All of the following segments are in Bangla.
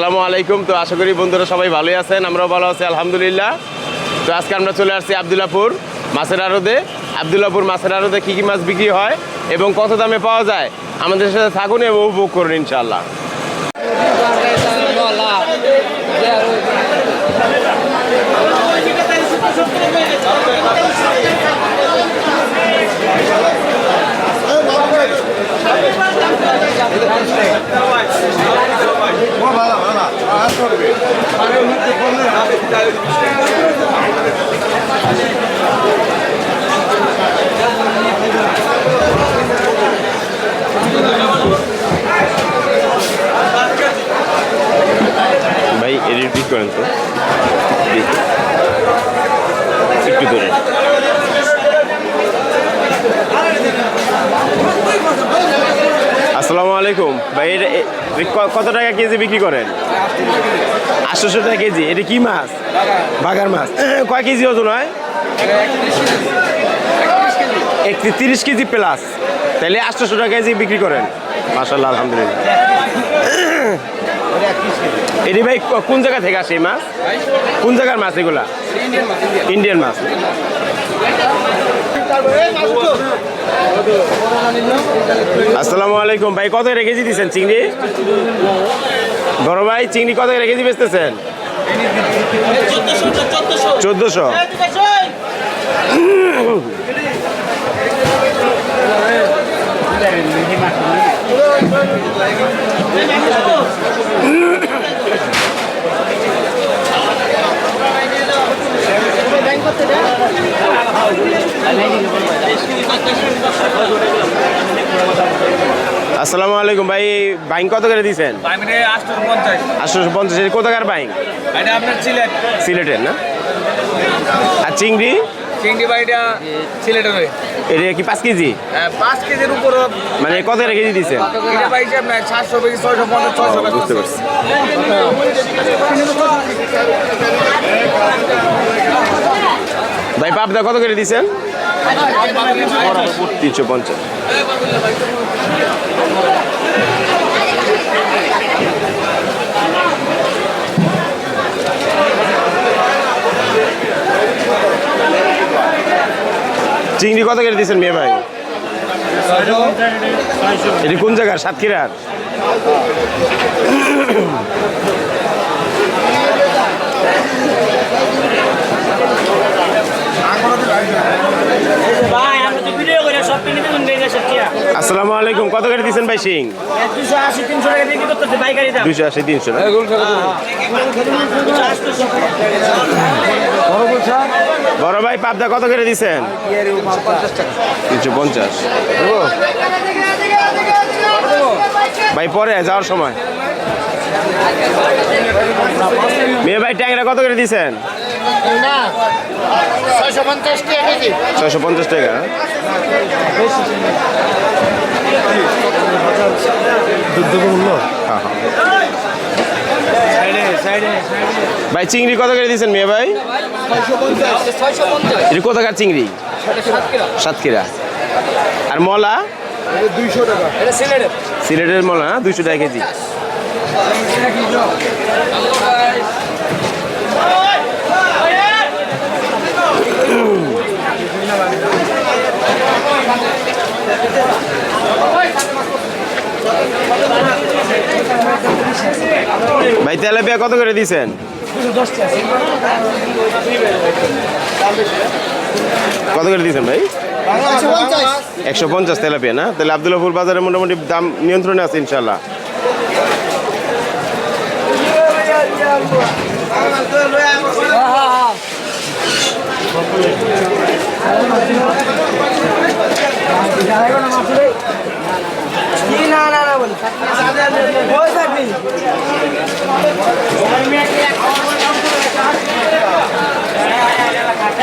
আসসালামু আলাইকুম। তো আশা করি বন্ধুরা সবাই ভালোই আছেন, আমরাও ভালো আছি আলহামদুলিল্লাহ। তো আজকে আমরা চলে আসছি আবদুল্লাপুর মাছের আড়তে। আবদুল্লাপুর মাছের আড়তে কী কী মাছ বিক্রি হয় এবং কত দামে পাওয়া যায়, আমাদের সাথে থাকুন এবং উপভোগ করুন ইনশাআল্লাহ। ভাই এডিট করেন তো একটু ধরে। আসসালামু আলাইকুম ভাই, কত টাকা কেজি বিক্রি করেন? 800 টাকা কেজি। এটা কি মাছ? বাগার মাছ। কয় কেজি ওজন হয়? 30 কেজি প্লাস। তাহলে 800 টাকা কেজি বিক্রি করেন। মাশাআল্লাহ আলহামদুলিল্লাহ। এটি ভাই কোন জায়গা থেকে আসে এই মাছ? কোন জায়গার মাছ এগুলা? ইন্ডিয়ান মাছ। আসসালামু আলাইকুম ভাই, কত রেখে দিতেছেন চিংড়ি? বড় ভাই চিংড়ি কত রেখে দি বেচতেছেন? 1400। আসসালামু আলাইকুম ভাই, বাইং কত করে দিয়েছেন? 850। কোথাকার বাইং? সিলেটের না? আর চিংড়ি? ভাইটা সিলেটের হয়। এটা কি 5 কেজি? 5 কেজির উপর। মানে কত রেখে দিয়েছেন? এটা ভাই আপনার 700 কেজি, 650, 600। বুঝতে পারছি। ভাই পাবদা কত করে দিয়েছেন? 350। চিংড়ি কত করে দিয়েছেন মেয়ে ভাই? এটি কোন জায়গার? সাতক্ষীরার? আসসালামু আলাইকুম, কত করে দিচ্ছেন ভাই শিং? 280, 300 না? বড় ভাই পাবদা কত করে দিচ্ছেন? 350। ভাই পরে যাওয়ার সময়। মেয়ে ভাই ট্যাংরা কত করে দিচ্ছেন? 650 টাকা। ভাই চিংড়ি কত করে দিচ্ছেন মেয়ে ভাই? এটা কোথাকার চিংড়ি? সাতক্ষীরা। আর মলা? 200 টাকা। সিলেটের মলা 200 টাকা কেজি। ভাই তেলাপিয়া কত করে দিয়েছেন? কত করে দিয়েছেন ভাই? 150 তেলাপিয়া না? তাহলে আবদুল্লাপুর বাজারে মোটামুটি দাম নিয়ন্ত্রণে আছে ইনশাল্লাহ।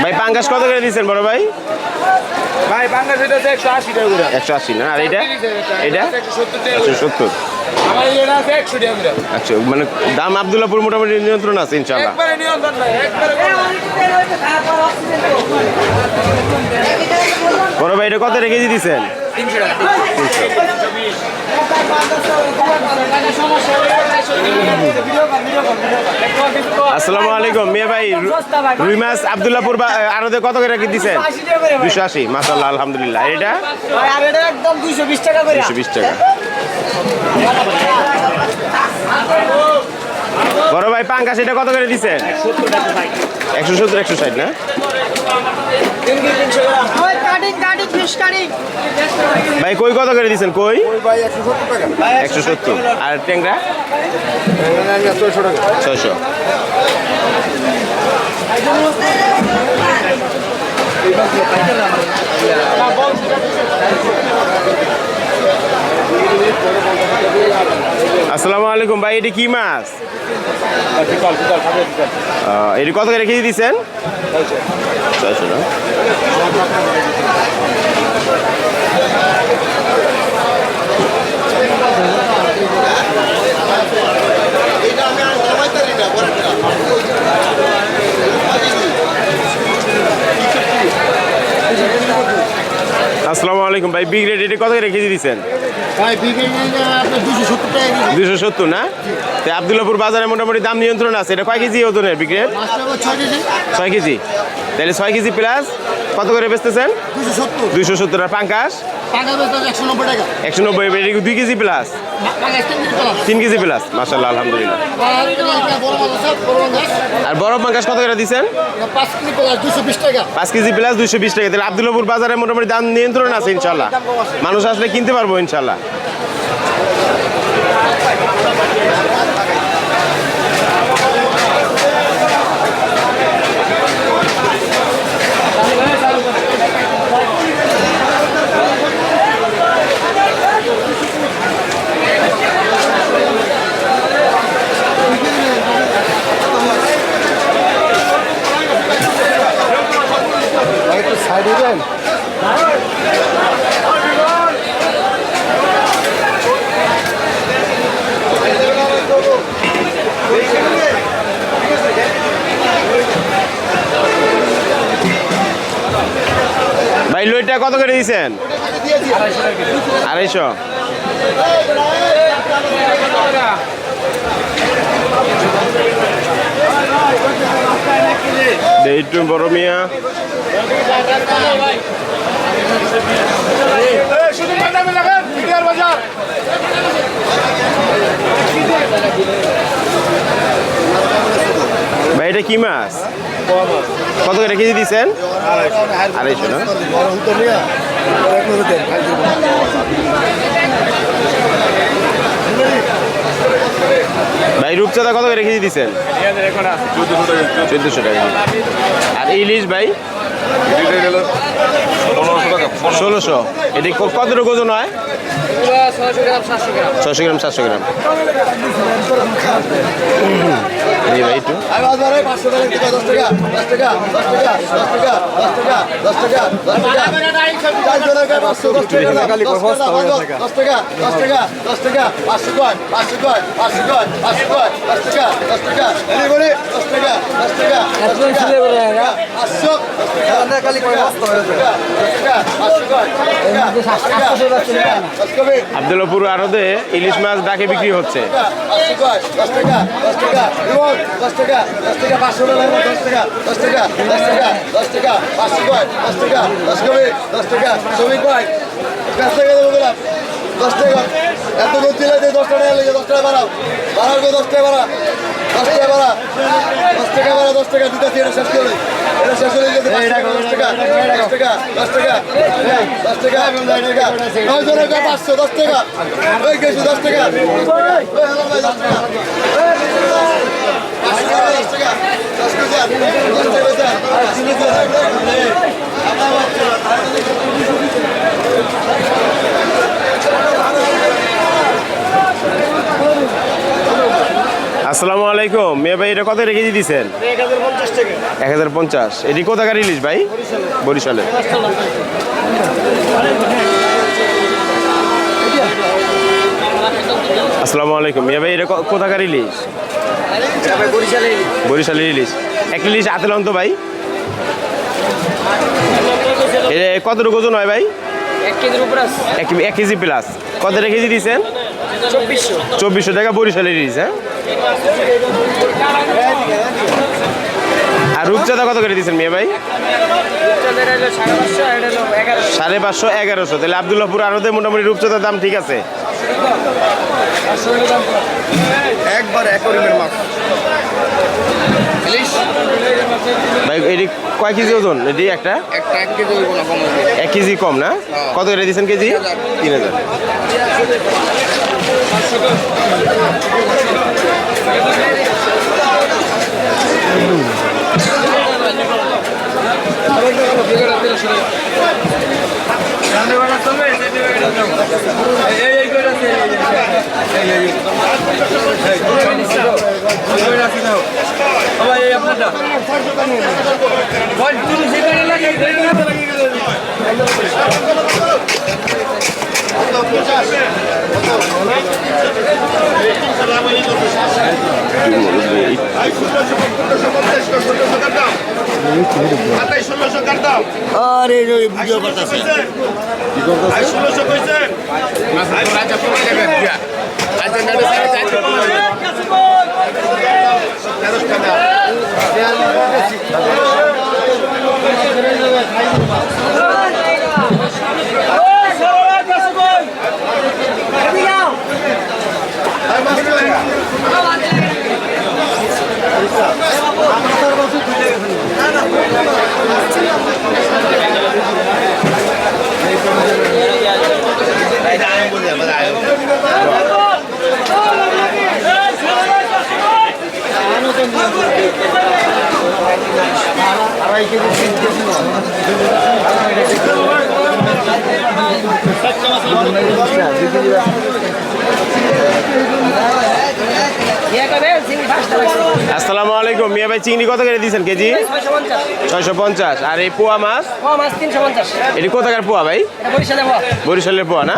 ভাই পাঙ্গাস কত করে দিচ্ছেন বড় ভাই? ভাই পাঙ্গাস এটা 180 টাকা করে। 180 না? আর এটা? এটা 170। আমার এটা 100 টাকা করে। আচ্ছা, মানে দাম আবদুল্লাপুর মোটামুটি নিয়ন্ত্রণ আছে ইনশাআল্লাহ। একবারে নিয়ন্ত্রণ ভাই, একবারে। বড় ভাই এটা কত রেখে দিয়েছেন? 300 টাকা। আসসালামু আলাইকুম মিয়া ভাই, রুই মাছ আব্দুল্লাহপুর আড়তে কত করে রেখে দিচ্ছেন? 280, মাশাআল্লাহ, আলহামদুলিল্লাহ। এটা আর এটা একদম 220 টাকা করে। 220 টাকা। বড় ভাই পাঙ্গাস এটা কত করে দিচ্ছেন? 170, 160 না? ওই কাটিং কাটিং ফিশ কাটিং। ভাই কই কত করে দিচ্ছেন? কই ভাই 170 টাকা 170, আর ট্যাংরা 600 টাকা 600। আসসালামু আলাইকুম ভাই, এটি কি মাছ? এটি কত করে কেজি দিচ্ছেন? 600 না? আসসালামু আলাইকুম ভাই, বিগ রেট এটি কত করে কেজি দিচ্ছেন? ভাই বিকেল আপনার 270 টাকা কেজি 270 না? তো আব্দুল্লাহপুর বাজারে মোটামুটি দাম নিয়ন্ত্রণ আছে। এটা কয় কেজি ওজনের বিগ রেট? মাছটা 6 কেজি 6 কেজি। তাহলে 6 কেজি প্লাস কত করে বেচতেছেন? 270 270। আর পাঙ্কাস টাকা বেচা 190 টাকা 190, এটি 2 কেজি প্লাস, টাকা 3 কেজি প্লাস 3 কেজি প্লাস, মাশাআল্লাহ, আলহামদুলিল্লাহ। আর এটা বড় মাছ আছে বড় মাছ আর বড় পাঙ্কাস কত করে দিচ্ছেন? 5 কেজি প্লাস 220 টাকা 5 কেজি প্লাস 220 টাকা। তাহলে আব্দুল্লাহপুর বাজারে মোটামুটি দাম নিয়ন্ত্রণ আছে ইনশাল্লাহ, মানুষ আসলে কিনতে পারবো ইনশাল্লাহ। একটু সাইডে দেন ভাই লইটা কত করে দিয়েছেন? 250। একটু বড় মিয়া, ভাই এটা কি মাছ? কত করে কেজি দিচ্ছেন? 250 না? ভাই রূপচাঁদা কত করে কেজি দিচ্ছেন? 1400 টাকা। আর ইলিশ ভাই 1600। এটি কতটুকু ওজন হয়? 600 গ্রাম 700 গ্রাম। জি ভাই একটু আব্দুল্লাহপুর আড়তে ইলিশ মাছ ডাকে বিক্রি হচ্ছে। 10 টাকা এত করতে 10 টাকা লেগে 10 টাকা বাড়াও বাড়াও 10 টাকা বাড়া 10 টাকা বাড়া 10 টাকা বাড়া 10 টাকা দিতে এটা শেষ করে এটা শেষ হয়ে গেছে 10 টাকা 10 টাকা 10 টাকা 10 টাকা 10 টাকা 9 জনের 500 10 টাকা ওই গেছে 10 টাকা ওই হলো ভাই 10 টাকা 10 টাকা 10 আসসালামু আলাইকুম মিয়া ভাই, এটা কত রেখে দিয়েছেন? 1050 টাকা 1050। এটি কোথাকার ইলিশ ভাই? বরিশালের। আসসালামু আলাইকুম মিয়া ভাই, এটা কোথাকার ইলিশ? বরিশালের ইলিশ। এক ইলিশ আতেল অন্ত ভাই, এটা কতটুকু ওজন হয় ভাই? 1 কেজির উপর আছে 1 কেজি প্লাস। কত টাকা কেজি দিচ্ছেন? 2400 টাকা বরিশালের ইলিশ। হ্যাঁ, আর রূপচাঁদা কত করে দিচ্ছেন মিয়া ভাই? 550 1100। তাহলে আব্দুল্লাহপুর আড়তে মোটামুটি রূপচাঁদার দাম ঠিক আছে। একবার একরিমের মাছ ভাই এটি কয় কেজি ওজন? এটি একটা 1 কেজি হইব না, কম হইবে। 1 কেজি কম না? কত করে দিচ্ছেন কেজি? 3000। আরে ভিডিও করতেছে আসসালামু আলাইকুম মিয়া ভাই, চিংড়ি কত করে দিয়েছেন কেজি? 650। আর এই পোয়া মাছ? 350। এটি কোথাকার পোয়া ভাই? বরিশালের পোয়া না?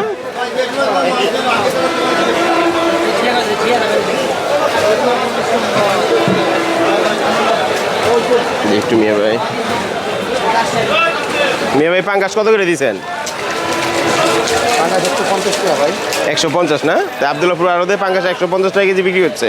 একটু মিয়া ভাই পাঙ্গাস কত করে দিয়েছেন? 150 না? তা আব্দুল্লাহপুর আড়তে পাঙ্গাস 150 টাকা কেজি বিক্রি হচ্ছে।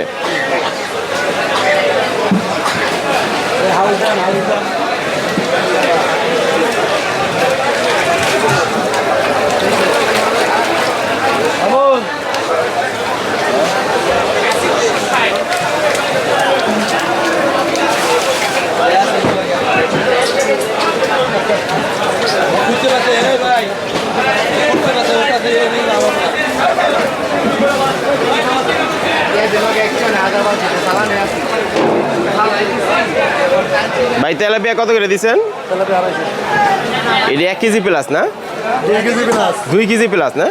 ভাই তেলাপিয়া কত করে দিচ্ছেন? এটি 1 কেজি প্লাস না? 2 কেজি প্লাস না?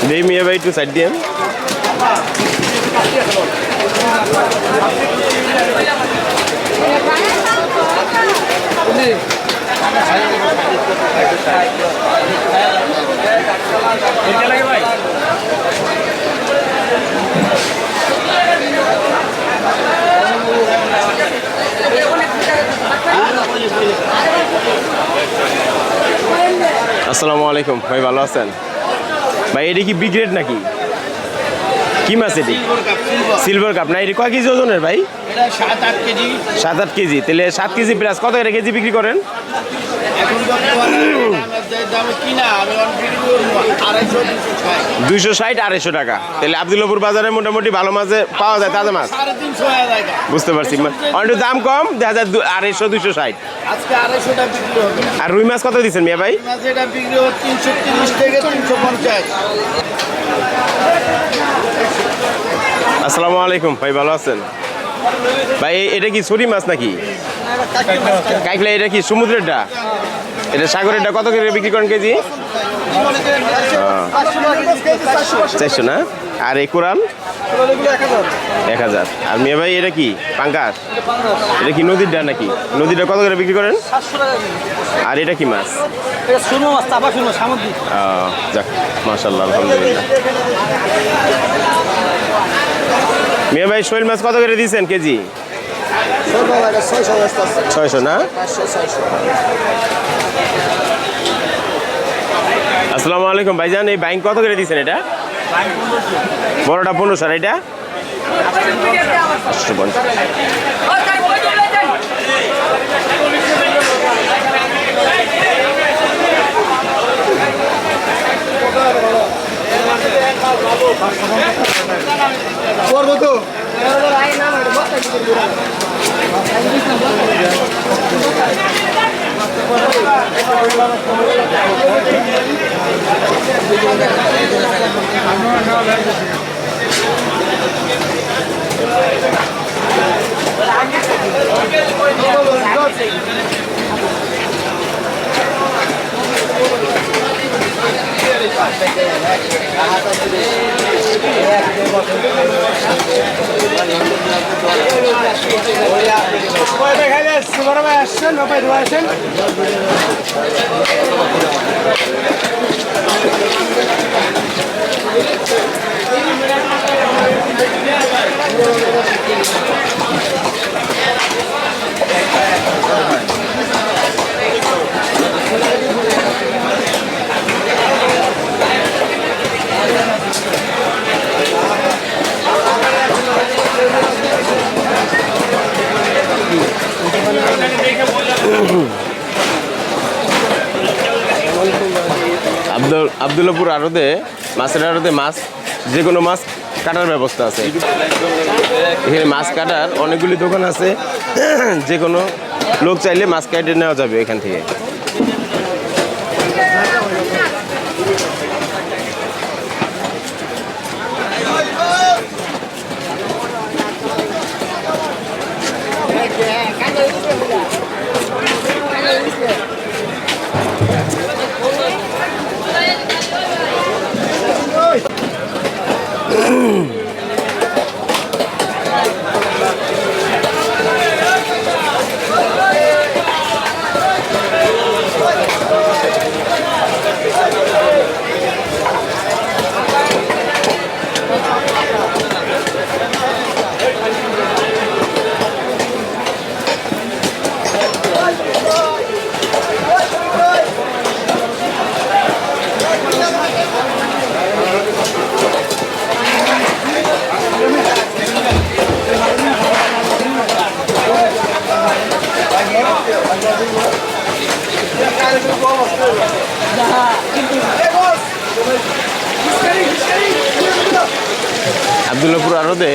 দেই মিয়া ভাই একটু সাইড দিয়ে। আসসালামু আলাইকুম ভাই, ভালো আছেন ভাই? এটি কি বিগ রেড নাকি? কি মাছ এটি? সিলভার কাপ না? এটি কয় কেজি ওজনের ভাই? 7-8 কেজি। 7-8 কেজি। তাহলে 7 কেজি প্লাস কত করে কেজি বিক্রি করেন? এখন বর্তমানে যে দামে কিনা আমি অন বিক্রি করবো 260 250 টাকা। তাহলে আব্দুল্লাহপুর বাজারে মোটামুটি ভালো মাছে পাওয়া যায়, তাজা মাছ। 350 হয়ে যায়। বুঝতে পারছি, একটু দাম কম, দেখা যায় 250 260। আজকে 250 টাকা বিক্রি হবে। আর রুই মাছ কত দিচ্ছেন মিয়া ভাই? মাছ এটা বিক্রি হবে 330 থেকে 350। আসসালামু আলাইকুম ভাই, ভালো আছেন ভাই? এটা কি ছুরি মাছ নাকি কাইকলা? এটা কি সমুদ্রেরটা? এটা সাগরেরটা? কত করে বিক্রি করেন কেজি? 400 না? আর এই কোরাল 1000। আর মিয়া ভাই এটা কি পাঙ্গাস? এটা কি নদীরটা নাকি? নদীটা কত করে বিক্রি করেন? আর এটা কি মাছ? যাক মাশাআল্লাহ, আলহামদুলিল্লাহ। মিয়া ভাই শৈল মাছ কত করে দিয়েছেন কেজি? 600 না? আসসালামু আলাইকুম ভাইজান, এই বাইং কত করে দিয়েছেন? এটা বড়টা 1500, আর এটা 850। করবো তো আব্দুল্লাহপুর আড়তে মাছের আড়তে মাছ, যে কোনো মাছ কাটার ব্যবস্থা আছে। এখানে মাছ কাটার অনেকগুলি দোকান আছে, যে কোনো লোক চাইলে মাছ কেটে নেওয়া যাবে এখান থেকে। আব্দুল্লাহপুর আড়তে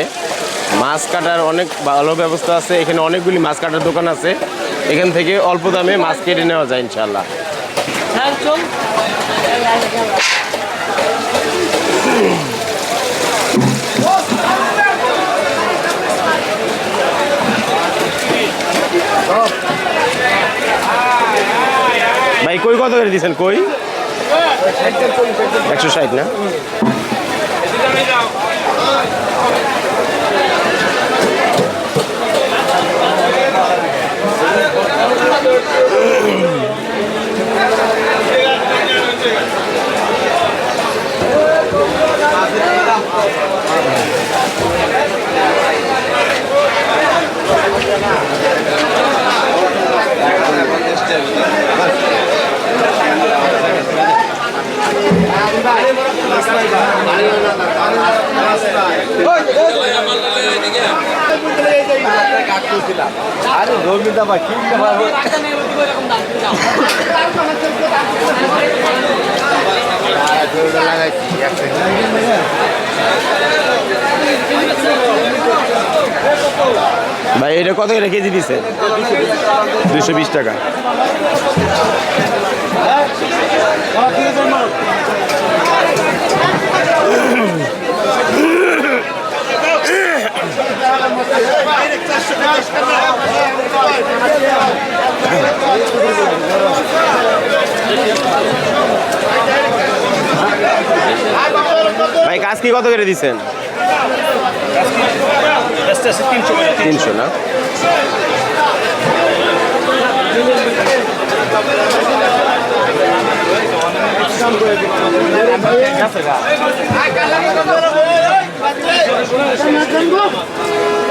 মাছ কাটার অনেক ভালো ব্যবস্থা আছে। এখানে অনেকগুলি মাছ কাটার দোকান আছে, এখান থেকে অল্প দামে মাছ কেটে নেওয়া যায় ইনশাল্লাহ। ভাই কই কত করে দিচ্ছেন? কই 160 না? আরে রবিদা ভাই কি ভাই এটা কত করে কেজি দিছে? 220 টাকা। ভাই কাজ কি কত করে দিচ্ছেন? 300 না?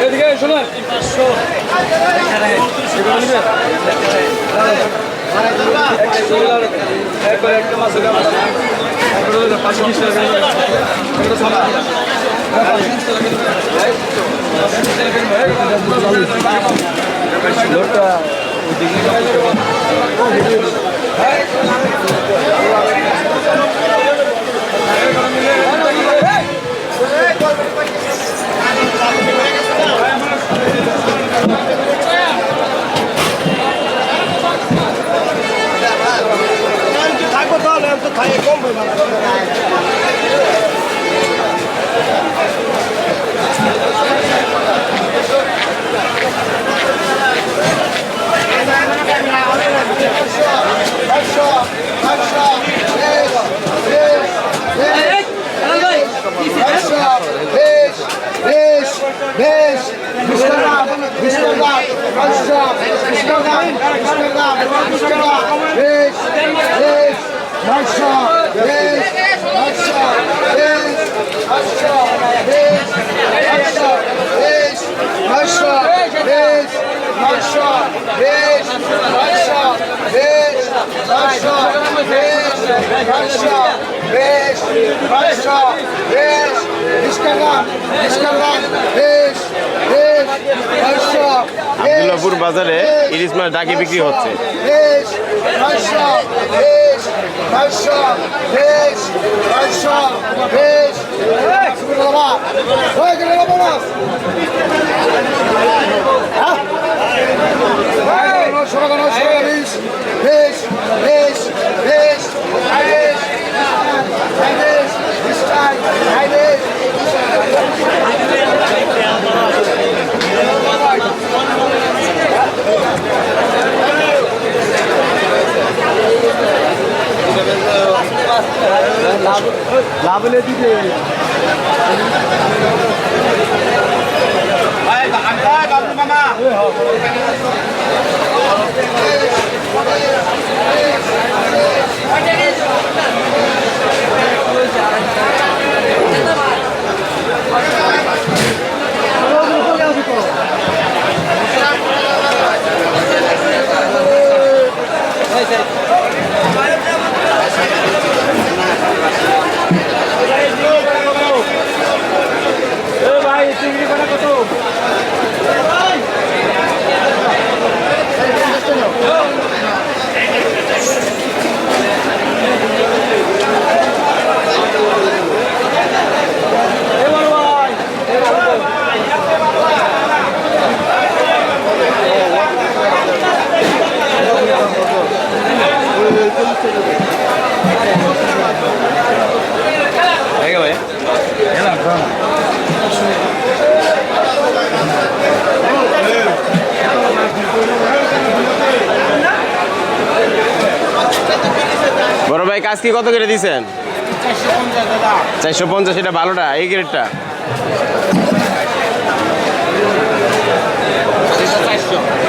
এদিকে শুনুন একটা মাছ লোকটা থাকবো তাহলে তো থাকে কম আব্দুল্লাহপুর বাজারে ইলিশ মাছ ডাকে বিক্রি হচ্ছে। লাভলে দিবে মামা ভাই চিংড়ি কটা কত? বড় ভাই কাজ কি কত করে দিচ্ছেন? 450। এটা ভালোটা, এই গ্রেডটা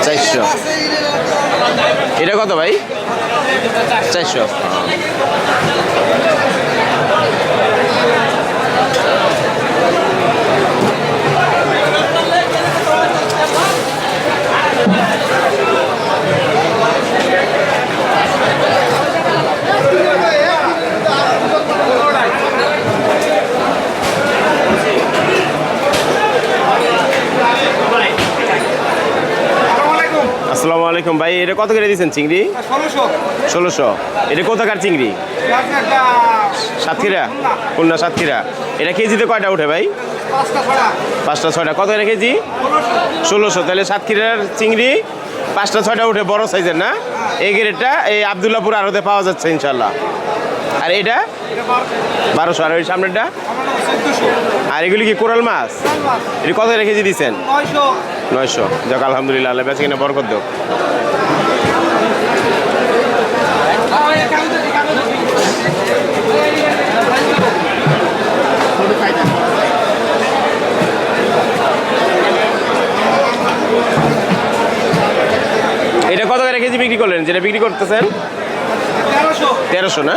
400। এটা কত ভাই? 400। আসসালামু আলাইকুম ভাই, এটা কত করে দিচ্ছেন চিংড়ি? 1600। এটা কোথাকার চিংড়ি? সাতক্ষীরা, খুলনা সাতক্ষীরা। এটা কেজিতে কয়টা উঠে ভাই? 5টা 6টা। কত এটা কেজি? 1600। তাহলে সাতক্ষীরার চিংড়ি 5টা 6টা উঠে, বড় সাইজের না? এই গ্রেডটা এই আবদুল্লাপুর আড়তে পাওয়া যাচ্ছে ইনশাল্লাহ। আর এটা 1200। আর ওই সামনেরটা? আর এগুলি কি কোরাল মাছ? এটা কত কেজি দিচ্ছেন? 900। যাক আলহামদুলিল্লাহ, আল্লাহ বেঁচে কিনা বরকত দেব। এটা কত করে কেজি বিক্রি করলেন, যেটা বিক্রি করতেছেন? 1300 না?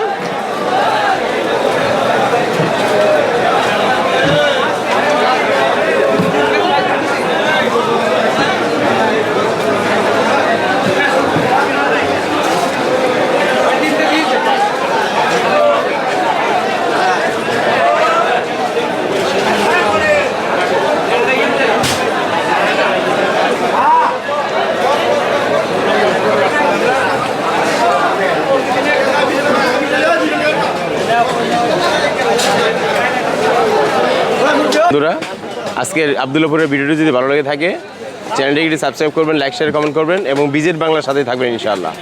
বন্ধুরা, আজকের আবদুল্লাপুরের ভিডিওটি যদি ভালো লেগে থাকে চ্যানেলটিকে সাবস্ক্রাইব করবেন, লাইক শেয়ার কমেন্ট করবেন এবং বিজেট বাংলার সাথে থাকবেন ইনশাআল্লাহ।